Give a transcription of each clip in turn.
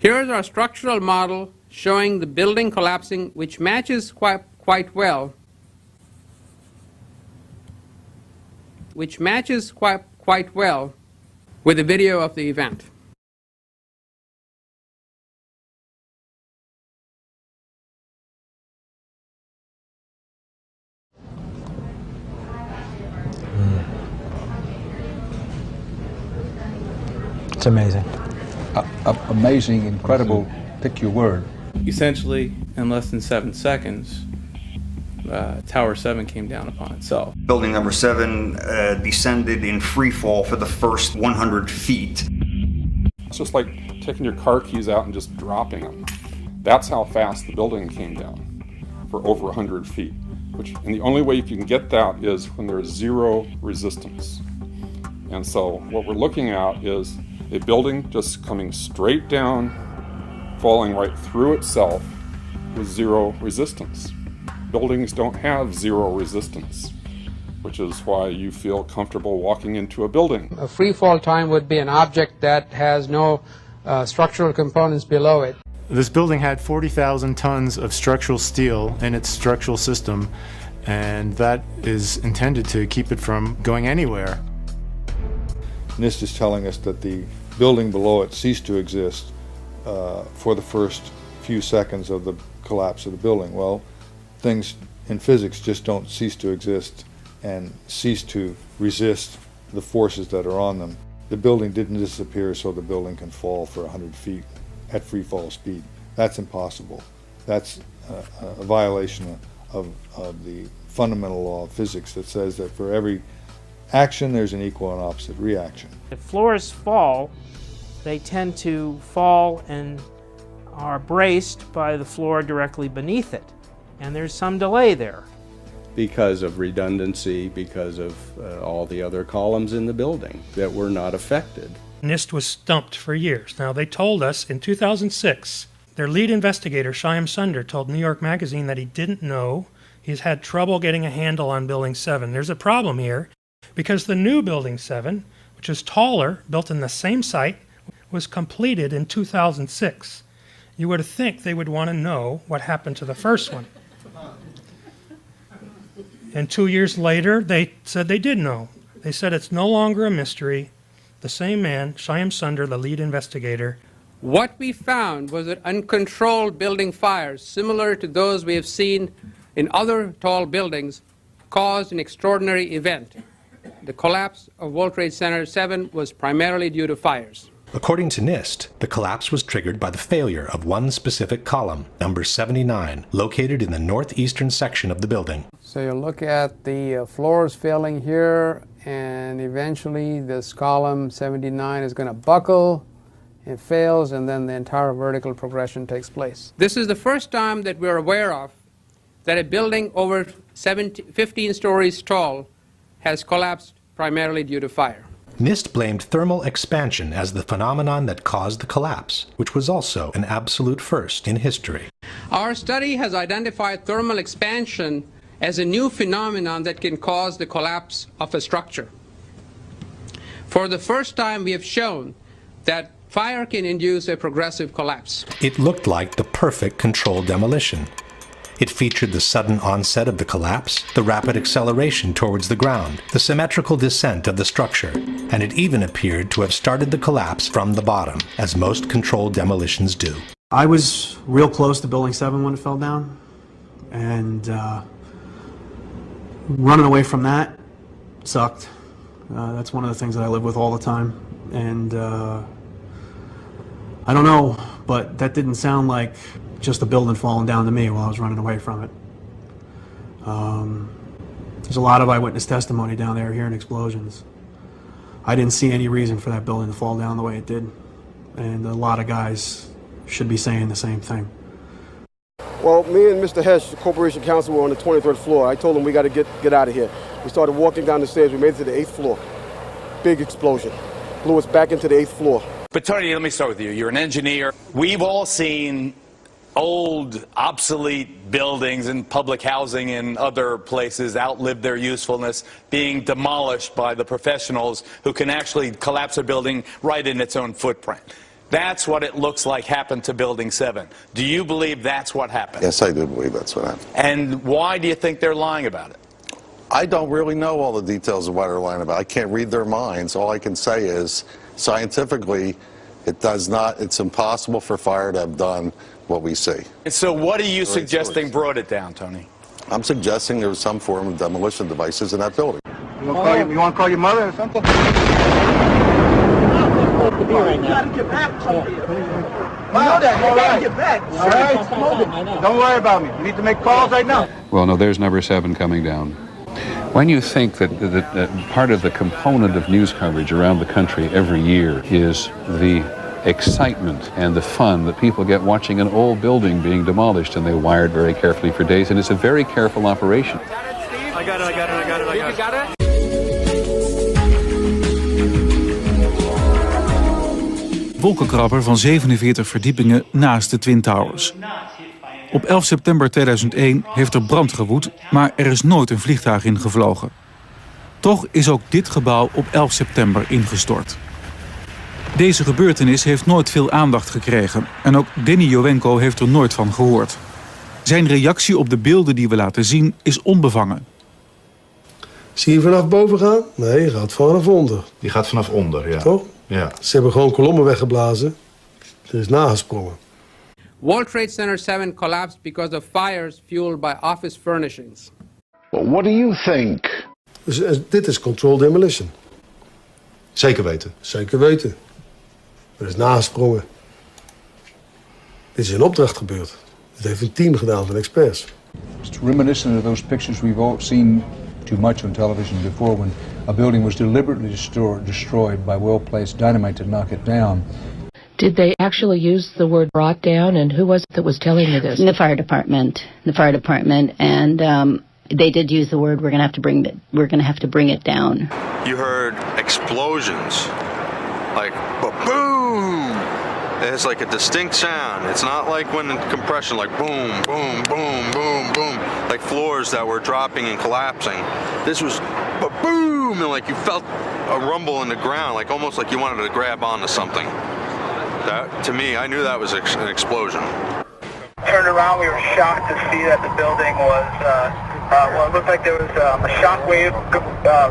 Here's our structural model showing the building collapsing, which matches quite well with the video of the event. It's amazing. Amazing, incredible, pick your word. Essentially, in less than 7 seconds, Tower 7 came down upon itself. Building number 7 descended in free fall for the first 100 feet. It's just like taking your car keys out and just dropping them. That's how fast the building came down, for over 100 feet. And the only way you can get that is when there's zero resistance. And so what we're looking at is a building just coming straight down, falling right through itself with zero resistance. Buildings don't have zero resistance, which is why you feel comfortable walking into a building. A free fall time would be an object that has no structural components below it. This building had 40,000 tons of structural steel in its structural system, and that is intended to keep it from going anywhere. NIST is telling us that the building below it ceased to exist for the first few seconds of the collapse of the building. Well, things in physics just don't cease to exist and cease to resist the forces that are on them. The building didn't disappear so the building can fall for 100 feet at free fall speed. That's impossible. That's a violation of the fundamental law of physics that says that for every action there's an equal and opposite reaction. If floors fall, they tend to fall and are braced by the floor directly beneath it. And there's some delay there. Because of redundancy, because of all the other columns in the building that were not affected. NIST was stumped for years. Now, they told us in 2006, their lead investigator, Shyam Sunder, told New York Magazine that he didn't know. He's had trouble getting a handle on Building 7. There's a problem here because the new Building 7, which is taller, built in the same site, was completed in 2006. You would think they would want to know what happened to the first one. And 2 years later, they said they did know. They said it's no longer a mystery. The same man, Shyam Sunder, the lead investigator. What we found was that uncontrolled building fires, similar to those we have seen in other tall buildings, caused an extraordinary event. The collapse of World Trade Center 7 was primarily due to fires. According to NIST, the collapse was triggered by the failure of one specific column, number 79, located in the northeastern section of the building. So you look at the floors failing here, and eventually this column 79 is going to buckle, it fails, and then the entire vertical progression takes place. This is the first time that we're aware of that a building over 15 stories tall has collapsed primarily due to fire. NIST blamed thermal expansion as the phenomenon that caused the collapse, which was also an absolute first in history. Our study has identified thermal expansion as a new phenomenon that can cause the collapse of a structure. For the first time, we have shown that fire can induce a progressive collapse. It looked like the perfect controlled demolition. It featured the sudden onset of the collapse, the rapid acceleration towards the ground, the symmetrical descent of the structure, and it even appeared to have started the collapse from the bottom, as most controlled demolitions do. I was real close to Building 7 when it fell down, and running away from that sucked. That's one of the things that I live with all the time, and I don't know, but that didn't sound like just a building falling down to me while I was running away from it. There's a lot of eyewitness testimony down there hearing explosions. I didn't see any reason for that building to fall down the way it did, and a lot of guys should be saying the same thing. Well, me and Mr. Hesh, the corporation counsel, were on the 23rd floor. I told him we got to get out of here. We started walking down the stairs. We made it to the 8th floor. Big explosion. Blew us back into the 8th floor. But Tony, let me start with you. You're an engineer. We've all seen old, obsolete buildings and public housing in other places outlive their usefulness, being demolished by the professionals who can actually collapse a building right in its own footprint. That's what it looks like happened to Building 7. Do you believe that's what happened? Yes, I do believe that's what happened. And why do you think they're lying about it? I don't really know all the details of why they're lying about it. I can't read their minds. All I can say is, scientifically, it's impossible for fire to have done what we see. And so what are you suggesting brought it down, Tony? I'm suggesting there was some form of demolition devices in that building. You want to call your mother or something? You gotta get back. You know that. You gotta get back. All right? Don't worry about me. You need to make calls right now. Well, no, there's number 7 coming down. When you think that part of the component of news coverage around the country every year is the excitement and the fun that people get watching an old building being demolished, and they wire it very carefully for days, and it's a very careful operation. I got it. Wolkenkrabber van 47 verdiepingen naast de Twin Towers. Op 11 september 2001 heeft er brand gewoed, maar er is nooit een vliegtuig ingevlogen. Toch is ook dit gebouw op 11 september ingestort. Deze gebeurtenis heeft nooit veel aandacht gekregen en ook Denny Jowenko heeft er nooit van gehoord. Zijn reactie op de beelden die we laten zien is onbevangen. Zie je vanaf boven gaan? Nee, je gaat vanaf onder. Die gaat vanaf onder, ja. Toch? Ja. Ze hebben gewoon kolommen weggeblazen. Er is nagesprongen. World Trade Center 7 collapsed because of fires fueled by office furnishings. Well, what do you think? Dus dit is controlled demolition. Zeker weten? Zeker weten. Er is nagesprongen. Dit is in opdracht gebeurd. Dit heeft een team gedaan van experts. It's reminiscent of those pictures we've all seen too much on television before, when a building was deliberately destroyed by well-placed dynamite to knock it down. Did they actually use the word brought down, and who was it that was telling you this? The fire department. And they did use the word, we're going to have to bring it down. You heard explosions, like boom. It's like a distinct sound. It's not like when in compression, like boom, boom, boom, boom, boom, like floors that were dropping and collapsing. This was boom, and like you felt a rumble in the ground, like almost like you wanted to grab onto something. That, to me, I knew that was an explosion. Turned around, we were shocked to see that the building was, it looked like there was a shockwave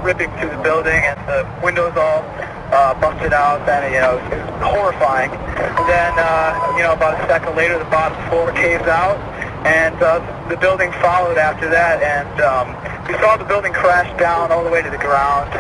ripping through the building, and the windows all busted out, and it was horrifying. And then, about a second later, the bottom floor caves out, and the building followed after that, and we saw the building crash down all the way to the ground.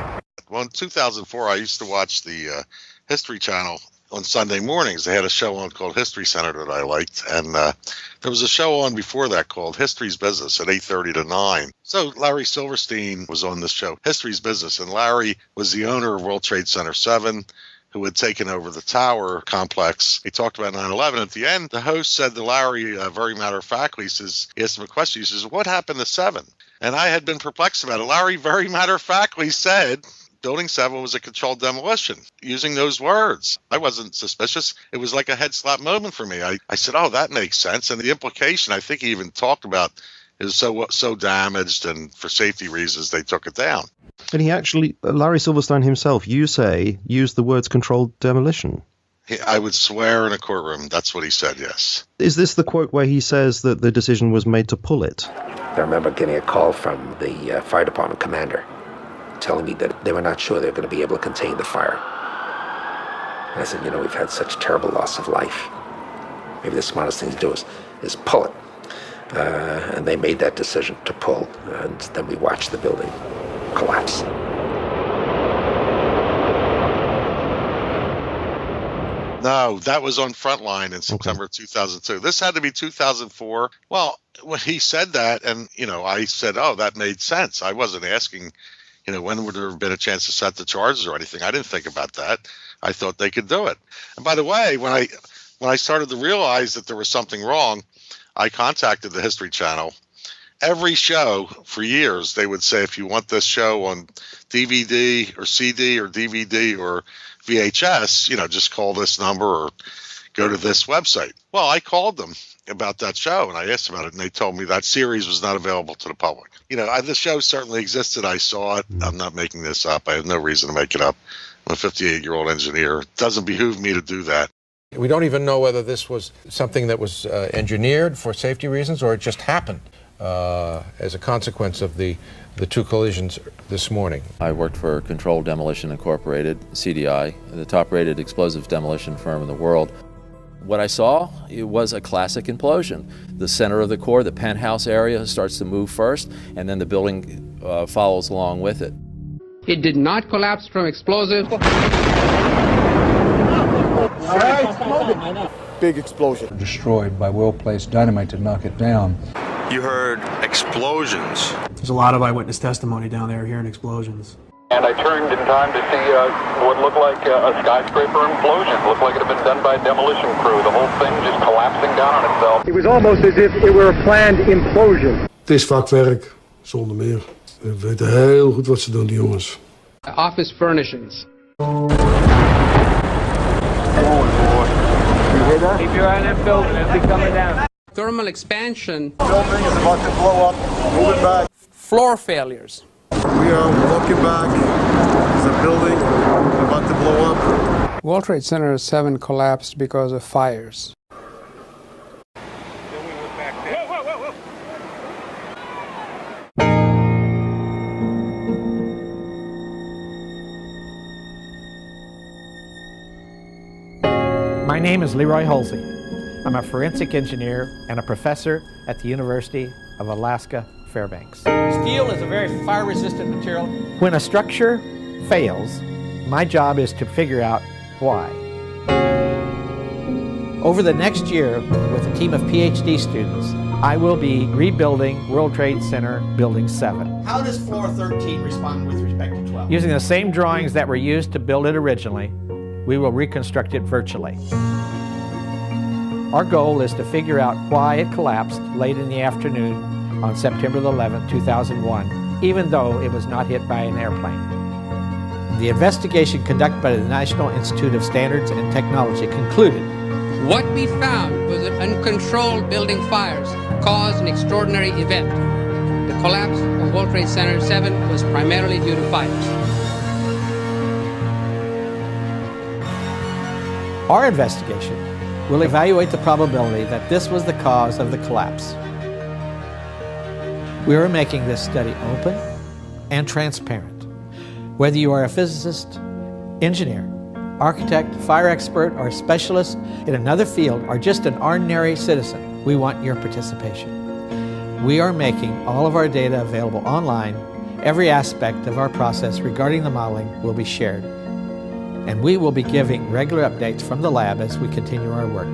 Well, in 2004, I used to watch the History Channel on Sunday mornings. They had a show on called History Center that I liked, and there was a show on before that called History's Business at 8:30 to 9. So Larry Silverstein was on this show, History's Business, and Larry was the owner of World Trade Center 7, who had taken over the tower complex. He talked about 9/11. At the end, the host said to Larry, very matter-of-factly, he asked him a question, he says, "What happened to 7?" And I had been perplexed about it. Larry very matter-of-factly said, Building 7 was a controlled demolition, using those words. I wasn't suspicious. It was like a head slap moment for me. I said, oh, that makes sense. And the implication, I think he even talked about, is so damaged, and for safety reasons, they took it down. And he actually, Larry Silverstein himself, you say, used the words controlled demolition. I would swear in a courtroom that's what he said, yes. Is this the quote where he says that the decision was made to pull it? I remember getting a call from the fire department commander telling me that they were not sure they were going to be able to contain the fire. And I said, we've had such terrible loss of life. Maybe the smartest thing to do is pull it. And they made that decision to pull, and then we watched the building collapse. No, that was on Frontline in September 2002. This had to be 2004. Well, when he said that, and, I said, oh, that made sense. I wasn't asking, when would there have been a chance to set the charges or anything? I didn't think about that. I thought they could do it. And by the way, when I started to realize that there was something wrong, I contacted the History Channel. Every show for years, they would say, if you want this show on DVD or CD or DVD or VHS, just call this number or go to this website. Well, I called them about that show and I asked about it, and they told me that series was not available to the public. The show certainly existed. I saw it. I'm not making this up. I have no reason to make it up. I'm a 58-year-old engineer. It doesn't behoove me to do that. We don't even know whether this was something that was engineered for safety reasons or it just happened as a consequence of the two collisions this morning. I worked for Controlled Demolition Incorporated, CDI, the top-rated explosive demolition firm in the world. What I saw, it was a classic implosion. The center of the core, the penthouse area, starts to move first, and then the building follows along with it. It did not collapse from explosives. Big explosion. Destroyed by well-placed dynamite to knock it down. You heard explosions. There's a lot of eyewitness testimony down there hearing explosions. And I turned in time to see what looked like a skyscraper implosion. It looked like it had been done by a demolition crew. The whole thing just collapsing down on itself. It was almost as if it were a planned implosion. Het is vakwerk, zonder meer. We weten heel goed wat ze doen, die jongens. Office furnishings. Keep your eye on that building, it'll be coming down. Thermal expansion. Building is about to blow up. Moving back. Floor failures. We are walking back. There's a building about to blow up. World Trade Center 7 collapsed because of fires. My name is Leroy Halsey. I'm a forensic engineer and a professor at the University of Alaska Fairbanks. Steel is a very fire-resistant material. When a structure fails, my job is to figure out why. Over the next year, with a team of PhD students, I will be rebuilding World Trade Center Building 7. How does floor 13 respond with respect to 12? Using the same drawings that were used to build it originally, we will reconstruct it virtually. Our goal is to figure out why it collapsed late in the afternoon on September 11, 2001, even though it was not hit by an airplane. The investigation conducted by the National Institute of Standards and Technology concluded What we found was that uncontrolled building fires caused an extraordinary event. The collapse of World Trade Center 7 was primarily due to fires. Our investigation will evaluate the probability that this was the cause of the collapse. We are making this study open and transparent. Whether you are a physicist, engineer, architect, fire expert, or specialist in another field, or just an ordinary citizen, we want your participation. We are making all of our data available online. Every aspect of our process regarding the modeling will be shared. And we will be giving regular updates from the lab as we continue our work.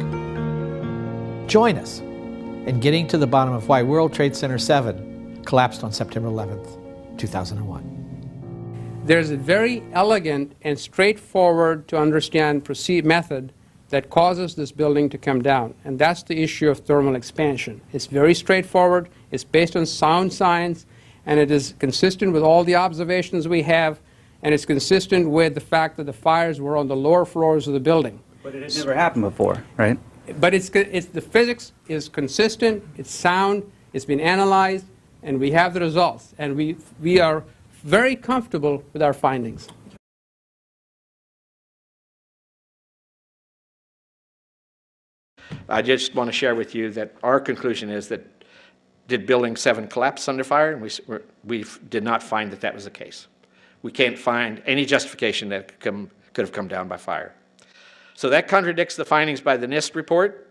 Join us in getting to the bottom of why World Trade Center 7 collapsed on September 11th, 2001. There's a very elegant and straightforward to understand method that causes this building to come down, and that's the issue of thermal expansion. It's very straightforward, it's based on sound science, and it is consistent with all the observations we have, and it's consistent with the fact that the fires were on the lower floors of the building. But it had never happened before, right? But the physics is consistent, it's sound, it's been analyzed, and we have the results. And we are very comfortable with our findings. I just want to share with you that our conclusion is that did Building 7 collapse under fire? And we did not find that that was the case. We can't find any justification that could have come down by fire. So that contradicts the findings by the NIST report,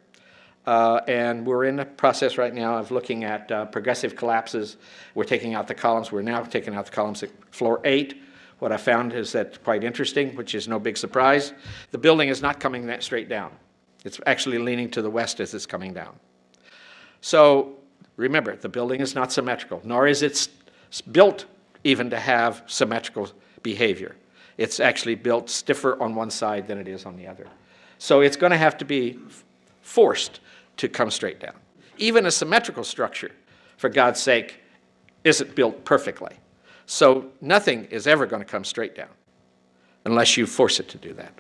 and we're in the process right now of looking at progressive collapses. We're taking out the columns. We're now taking out the columns at floor 8. What I found is that quite interesting, which is no big surprise. The building is not coming that straight down. It's actually leaning to the west as it's coming down. So remember, the building is not symmetrical, nor is it built even to have symmetrical behavior. It's actually built stiffer on one side than it is on the other. So it's going to have to be forced to come straight down. Even a symmetrical structure, for God's sake, isn't built perfectly. So nothing is ever going to come straight down unless you force it to do that.